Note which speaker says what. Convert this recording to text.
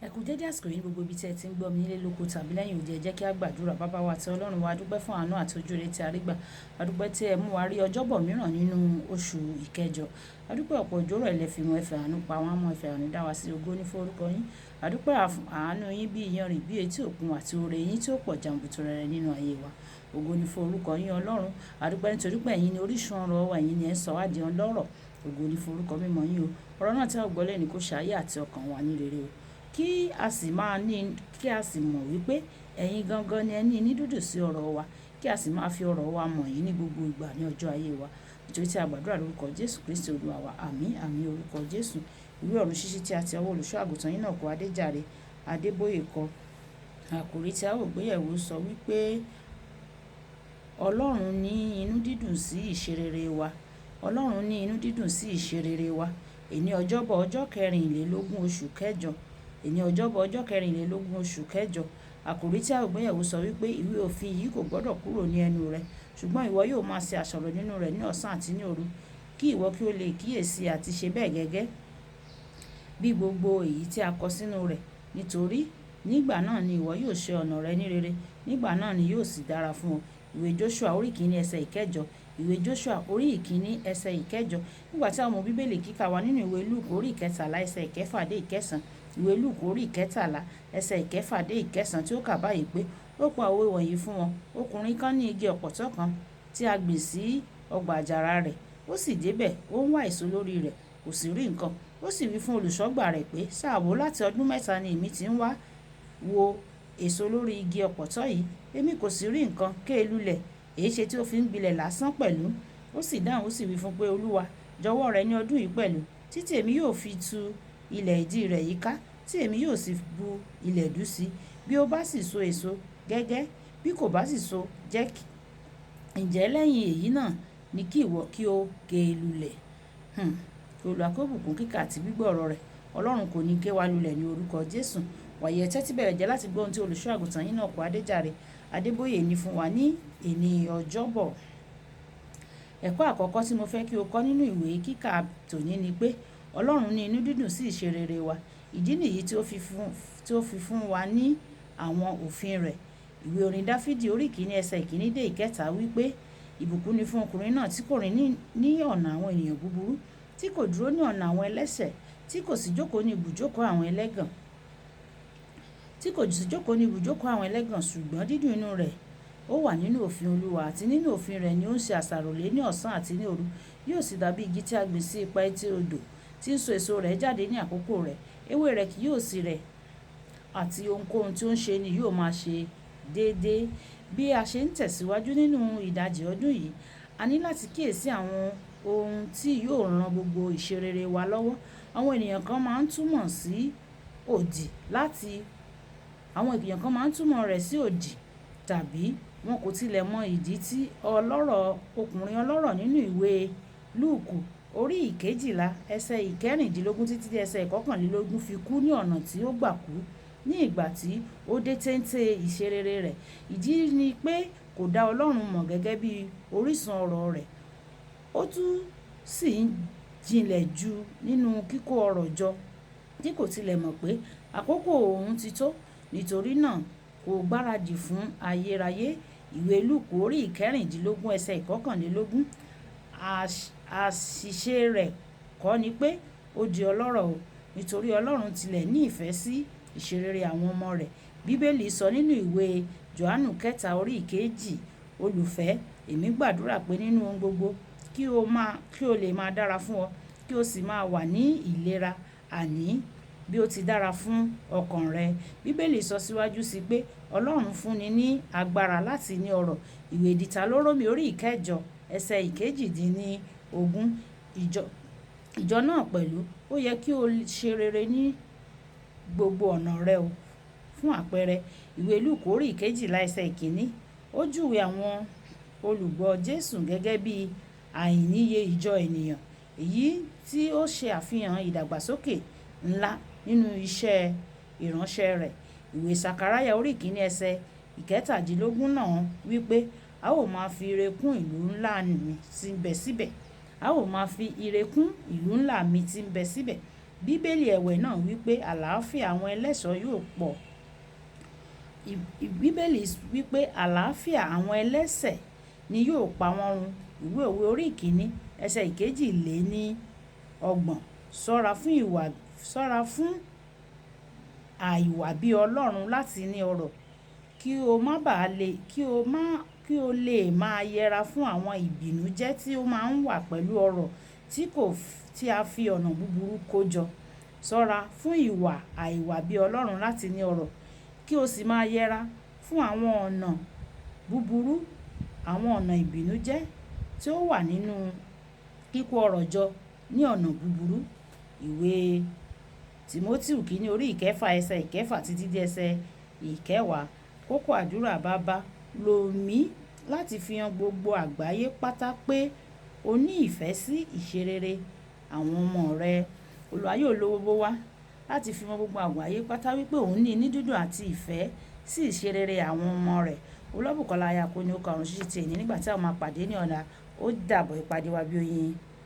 Speaker 1: Ẹ kú dédé àsìkò yìí ní gbogbo ibi tí ẹ ti ń gbọ́ mi nílé lóko tàbí lẹ́yìn òde. Ẹ jẹ́ kí a gbàdúrà. Bàbá wa àti Ọlọ́run wa, a dúpẹ́ fún àánú àti ojúrere tí a rí gbà. A dúpẹ́ tí ẹ mú wa rí ọjọ́bọ̀ mìíràn nínú oṣù ìkẹjọ. A dúpẹ́ ọ̀pọ̀ òjò rọ̀ ilẹ̀ fi mọ ẹ̀fẹ̀ àánú pa wọ́n mọ́ ẹ̀fẹ̀ àánú dá wa sí ògo ní fún orúkọ yín. A dúpẹ́ àánú yín bí iyanrìn bí etí òkun àti oore yín tí ó pọ̀ jàǹbùtúrẹrẹ nínú ayé wa. Ògo ní fún orúkọ yín Ọlọ́run. A dúpẹ́ nítorí pé ẹ̀yin ni orísun ọrọ̀ wa, ẹ̀yin ni ẹ ń sọ wá di ọlọ́rọ̀. Ògo ní fún orúkọ mímọ́ yín o. Ọ̀rọ̀ náà tí a gbọ́ lẹ́ni kó ṣayé àti ọkàn wa ní rere o. Kí a sì mọ̀ wípé ẹ̀yin gangan ni ẹ ní dúdú sí ọ̀rọ̀ wa, kí a sì máa fi ọ̀rọ̀ wa mọ̀ yín ní gbogbo ìgbà ní ọjọ́ ayé wa. Nítorí tí a gbàdúrà lórúkọ Jésù Kristi Olúwa wa. Àmín àmín orúkọ Jésù. Ìwé ọ̀run ṣíṣí tí a ti ọwọ́ olùṣọ́ àgùntàn Enoch Adeboye kọ. Àkòrí tí a ó gbéyẹ̀wò sọ wípé Ọlọ́run ní inú dídùn sí ìṣerere wa. Ọlọ́run ní inú dídùn sí ìṣerere wa. Èní ọjọ́bọ̀ ọjọ́ kẹrìnlélógún oṣù kẹjọ. Èní ọjọ́bọ̀ ọjọ́ kẹrìnlélógún oṣù kẹjọ. Àkòrí tí a ó gbéyẹ̀wò sọ wípé ìwé òfin yìí kò gbọdọ̀ kúrò ní ẹnu rẹ, ṣùgbọ́n ìwọ yóò máa ṣe àṣàrò nínú rẹ̀ ní ọ̀sán àti ní òru, kí ìwọ kí o lè kíyèsí àti ṣe bẹ́ẹ̀ gẹ́gẹ́ bí gbogbo èyí tí a kọ sínú rẹ̀. Nítorí nígbà náà ni ìwọ yóò ṣe ọ̀nà rẹ ní rere, nígbà náà ni yóò sì dára fún ọ. Ìwé Jóṣúà orí kìíní ẹsẹ̀ ìkẹjọ. Ìwé Jóṣúà orí ìkíní ẹsẹ̀ ìkẹjọ. Nígbà tí a mọ bíbélì kíkà wa nínú ìwé Lúùkù orí ìkẹtàlá ẹsẹ̀ ìkẹfà dé ìkẹsàn. Ìwé Lúùkù orí ìkẹtàlá ẹsẹ̀ ìkẹfà dé ìkẹsàn tí ó kà báyìí pé ó pa òwe wọ̀nyí fún wọn. Ọkùnrin kan ní igi ọ̀pọ̀tọ́ kan tí a gbìn sí ọgbà àjàrà rẹ̀. Ó sì débẹ̀, ó ń wá èso lórí rẹ̀, kò sì rí nǹkan. Ó sì wí fún olùṣọ́gbà rẹ̀ pé, "Sáà wò, láti ọdún mẹ́ta ni èmi ti ń wá wo èso lórí igi ọ̀pọ̀tọ́ yìí, èmi kò sì rí nǹkan. Ké lulẹ̀, èéṣe tí ó fi ń gbilẹ̀ lásán pẹ̀lú?" Ó sì dáhùn, ó sì wí fún pé, "Olúwa, jọ̀wọ́ rẹ ní ọdún yìí pẹ̀lú, títí èmi yóò fi tu ilẹ̀ ìdí rẹ̀ yíká, tí èmi yóò sì bu ilẹ̀ dú sí. Bí ó bá sì so èso gẹ́gẹ́, bí kò bá sì so, ǹjẹ́ lẹ́yìn èyí náà ni kí ìwọ kí o ké lulẹ̀." Kí Olúwa kó bùkún kíkà àti gbígbọ́ ọ̀rọ̀ rẹ̀. Ọlọ́run kò ní ké wa lulẹ̀ ní orúkọ Jésù. Wàyí ẹ tẹ́tí bẹ̀rẹ̀ jẹ́ láti gbọ́ ohun tí olùṣọ́ àgùntàn Enoch Adeboye ní fún wa ní èní ọjọ́bọ̀. Ẹ̀kọ́ àkọ́kọ́ tí mo fẹ́ kí o kọ́ nínú ìwé kíkà tòní ni pé Ọlọ́run ní inú dídùn sí ìṣerere wa. Ìdí nìyí tí ó fi fún wa ní àwọn òfin rẹ̀. Ìwé orin Dáfídì orí kìíní ẹsẹ̀ ìkíní dé ìkẹta wípé, "Ìbùkún ni fún ọkùnrin náà tí kò rìn ní ọ̀nà àwọn ènìyàn búburú, tí kò dúró ní ọ̀nà àwọn ẹlẹ́ṣẹ̀, tí kò sì jókòó ní ibùjókòó àwọn ẹlẹ́gàn, ṣùgbọ́n dídùn inú rẹ̀ ó wà nínú òfin Olúwa, àti nínú òfin rẹ̀ ni ó ń ṣe àṣàrò lé ní ọ̀sán àti ní òru. Yóò sì dàbí igi tí a gbìn sí ipa etí odò, tí ń so èso rẹ̀ jáde ní àkókò rẹ̀. Ewé rẹ̀ kì yóò sì rẹ̀, àti ohunkóhun tí ó ń ṣe ni yóò máa ṣe déédéé." Bí a ṣe ń tẹ̀síwájú nínú ìdajì ọdún yìí, a ní láti kíyèsí àwọn ohun tí yóò ran gbogbo ìṣerere wa lọ́wọ́. Àwọn ènìyàn kan máa ń túmọ̀ rẹ̀ sí òdì, tàbí wọn kò tilẹ̀ mọ ìdí tí ọkùnrin ọlọ́rọ̀ nínú ìwé Lúùkù orí ìkejìlá ẹsẹ̀ ìkẹrìndínlógún títí dé ẹsẹ̀ ìkọkànlélógún fi kú ní ọ̀nà tí ó gbà kú ní ìgbà tí ó dé téńté ìṣerere rẹ̀. Ìdí ni pé kò dá Ọlọ́run mọ̀ gẹ́gẹ́ bí orísun ọrọ̀ rẹ̀. Ó tún sì ń jinlẹ̀ jù nínú kíkó ọrọ̀ jọ, tí kò tilẹ̀ mọ̀ pé àkókò òun ti tó. Nítorí náà kò gbáradì fún ayérayé. Ìwé Lúùkù orí ìkẹrìndínlógún ẹsẹ̀ ìkọkànlélógún. Àṣìṣe rẹ̀ kọ́ ni pé ó di ọlọ́rọ̀ o, nítorí Ọlọ́run tilẹ̀ ní ìfẹ́ sí ìṣerere àwọn ọmọ rẹ̀. Bíbélì sọ nínú ìwé Jòhánù kẹta orí ìkejì, "Olùfẹ́, èmi gbàdúrà pé nínú ohun gbogbo kí o lè máa dára fún ọ, kí o sì máa wà ní ìlera, àní bí ó ti dára fún ọkàn rẹ." Bíbélì sọ síwájú sí pé Ọlọ́run fúnni ní agbára láti ní ọrọ̀. Ìwé Dìtàlórómì orí ìkẹjọ ẹsẹ̀ ìkejìdínlógún. Ìjọ náà pẹ̀lú ó yẹ kí o ṣe rere ní gbogbo ọ̀nà rẹ o. Fún àpẹẹrẹ, ìwé Lúùkù orí ìkejìlá ẹsẹ̀ ìkíní, ó júwe àwọn olùgbọ́ Jésù gẹ́gẹ́ bí àìníye ìjọ ènìyàn, èyí tí ó ṣe àfihàn ìdàgbàsókè ńlá nínú iṣẹ́ ìránṣẹ́ rẹ̀. Ìwé Sàkáráyà orí ìkíní ẹsẹ̀ ìkẹtàdínlógún náà wípé, "A ó máa fi ire kún ìlú ńlá mi tí ń bẹ síbẹ̀. A ó máa fi ire kún ìlú ńlá mi tí ń bẹ síbẹ̀." Bíbélì ẹ̀wẹ̀ náà wípé àlàáfíà àwọn ẹlẹ́ṣọ̀ yóò pọ̀. Bíbélì wípé àlàáfíà àwọn ẹlẹ́ṣẹ̀ ni yóò pa wọ́n run. Ìwé Òwe orí ìkíní ẹsẹ̀ ìkejìléníọgbọ̀n. Ṣọ́ra fún àìwà bí Ọlọ́run láti ní ọrọ̀ kí o lè máa yẹra fún àwọn ìbìnújẹ́ tí ó máa ń wá pẹ̀lú ọrọ̀ tí a fi ọ̀nà búburú kó jọ. Ṣọ́ra fún àìwà bí Ọlọ́run láti ní ọrọ̀ kí o sì máa yẹra fún àwọn ọ̀nà búburú, àwọn ọ̀nà ìbìnújẹ́ tí ó wà nínú kíkó ọrọ̀ jọ ní ọ̀nà búburú. Ìwé Tímótì kìíní orí ìkẹfà ẹsẹ̀ ìkẹfà títí dé ẹsẹ̀ ìkẹwàá. Kókó àdúrà: bàbá, lò mí láti fi hàn gbogbo àgbáyé pátá pé o ní ìfẹ́ sí ìṣerere àwọn ọmọ rẹ. Olúwa yóò lo gbogbo wa láti fi hàn gbogbo àgbáyé pátá wípé òun ní inú dídùn àti ìfẹ́ sí ìṣerere àwọn ọmọ rẹ̀. Olúwabùkọ́lá aya kò ní ó karùn-ún ṣíṣe ti èní nígbà tí a máa pàdé ní ọ̀la. Ó dàbọ̀. Ìpàdé wa bí oyin.